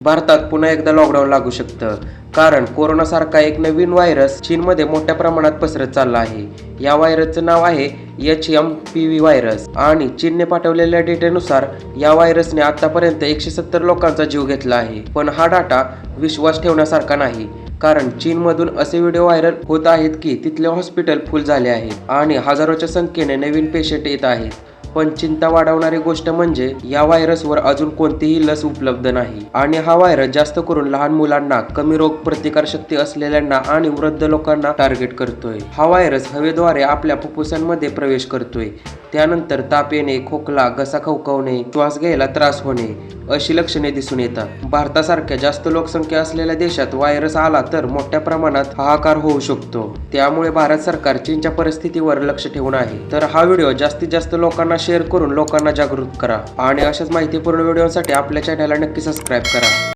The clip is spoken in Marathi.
भारतात पुन्हा एकदा लॉकडाऊन लागू शकतं, कारण कोरोनासारखा एक नवीन व्हायरस चीनमध्ये मोठ्या प्रमाणात पसरत चालला आहे. या व्हायरसचं नाव आहे HMPV व्हायरस आणि चीनने पाठवलेल्या डेटानुसार या व्हायरसने आतापर्यंत 170 लोकांचा जीव घेतला आहे. पण हा डाटा विश्वास ठेवण्यासारखा नाही, कारण चीनमधून असे व्हिडिओ व्हायरल होत आहेत की तिथले हॉस्पिटल फुल झाले आहेत आणि हजारोच्या संख्येने नवीन पेशंट येत आहेत. पण चिंता वाढवणारी गोष्ट म्हणजे या व्हायरसवर अजून कोणतीही लस उपलब्ध नाही आणि हा व्हायरस जास्त करून लहान मुलांना, कमी रोग प्रतिकारशक्ती असलेल्यांना आणि वृद्ध लोकांना टार्गेट करतोय. हा व्हायरस हवेद्वारे आपल्या फुफ्फुसांमध्ये प्रवेश करतोय. त्यानंतर ताप येणे, खोकला, घसा खवखवणे, श्वास घ्यायला त्रास होणे अशी लक्षणे दिसून येतात. भारतासारख्या जास्त लोकसंख्या असलेल्या देशात व्हायरस आला तर मोठ्या प्रमाणात हाहाकार होऊ शकतो. त्यामुळे भारत सरकार चीनच्या परिस्थितीवर लक्ष ठेवून आहे. तर हा व्हिडिओ जास्तीत जास्त लोकांना शेअर करून लोकांना जागृत करा आणि अशाच माहितीपूर्ण व्हिडिओसाठी आपल्या चॅनलला नक्की सबस्क्राईब करा.